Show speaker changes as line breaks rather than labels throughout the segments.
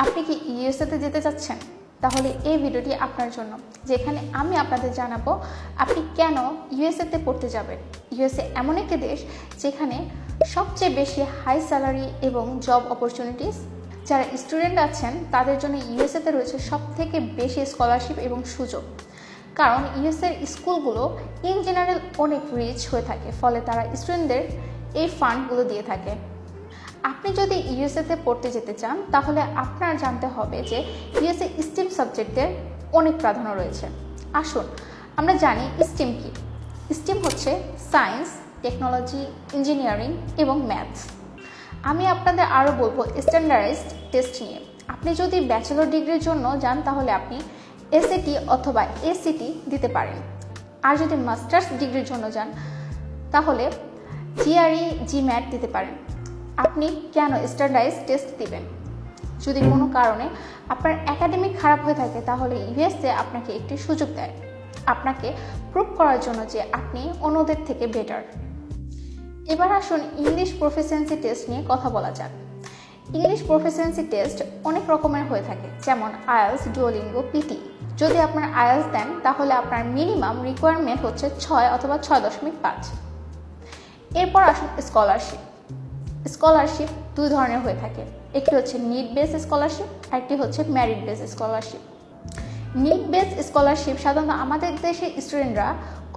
আপনি কি ইউএসএতে যেতে চাচ্ছেন? তাহলে এই ভিডিওটি আপনার জন্য, যেখানে আমি আপনাদের জানাবো আপনি কেন ইউএসএতে পড়তে যাবেন। ইউএসএ এমন একটি দেশ যেখানে সবচেয়ে বেশি হাই স্যালারি এবং জব অপরচুনিটিস। যারা স্টুডেন্ট আছেন তাদের জন্য ইউএসএতে রয়েছে সবথেকে বেশি স্কলারশিপ এবং সুযোগ, কারণ ইউএসএর স্কুলগুলো ইন জেনারেল অনেক রিচ হয়ে থাকে, ফলে তারা স্টুডেন্টদের এই ফান্ডগুলো দিয়ে থাকে। আপনি যদি ইউএসএতে পড়তে যেতে চান তাহলে আপনার জানতে হবে যে ইউএসএ স্টিম সাবজেক্টের অনেক প্রাধান্য রয়েছে। আসুন আমরা জানি স্টিম কি। স্টিম হচ্ছে সায়েন্স, টেকনোলজি, ইঞ্জিনিয়ারিং এবং ম্যাথস। আমি আপনাদের আরও বলবো স্ট্যান্ডার্ডাইজড টেস্ট নিয়ে। আপনি যদি ব্যাচেলর ডিগ্রির জন্য যান তাহলে আপনি এসএটি অথবা এসিটি দিতে পারেন, আর যদি মাস্টার্স ডিগ্রির জন্য যান তাহলে জিআরই, জিম্যাট দিতে পারেন। আপনি কেন স্ট্যান্ডার্ডাইজড টেস্ট দিবেন? যদি কোনো কারণে আপনার একাডেমিক খারাপ হয়ে থাকে তাহলে ইউএসএ আপনাকে একটি সুযোগ দেয় আপনাকে প্রুভ করার জন্য যে আপনি অন্যদের থেকে বেটার। এবার আসুন ইংলিশ প্রফিসিয়েন্সি টেস্ট নিয়ে কথা বলা যাক। ইংলিশ প্রফিসিয়েন্সি টেস্ট অনেক রকমের হয়ে থাকে, যেমন আইএলস, ডুওলিঙ্গো, পিটি। যদি আপনার আইএলস দেন তাহলে আপনার মিনিমাম রিকোয়ারমেন্ট হচ্ছে 6 অথবা 6.5। এরপর আসুন স্কলারশিপ। স্কলারশিপ দুই ধরনের হয়ে থাকে, একটি হচ্ছে নিড বেস স্কলারশিপ, আরেকটি হচ্ছে merit base scholarship. Need base scholarship সাধারণত আমাদের দেশের স্টুডেন্টরা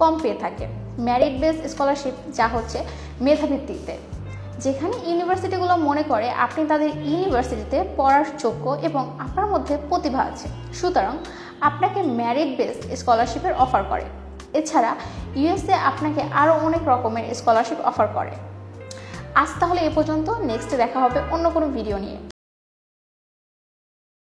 কম পেয়ে থাকে। মেরিট বেস স্কলারশিপ যা হচ্ছে মেধাভিত্তিতে, যেখানে ইউনিভার্সিটিগুলো মনে করে আপনি তাদের ইউনিভার্সিটিতে পড়ার যোগ্য এবং আপনার মধ্যে প্রতিভা আছে, সুতরাং আপনাকে মেরিট বেস স্কলারশিপের অফার করে। এছাড়া ইউএসএ আপনাকে আরও অনেক রকমের স্কলারশিপ অফার করে। আজ তাহলে এ পর্যন্ত, নেক্সটে দেখা হবে অন্য কোনো ভিডিও নিয়ে।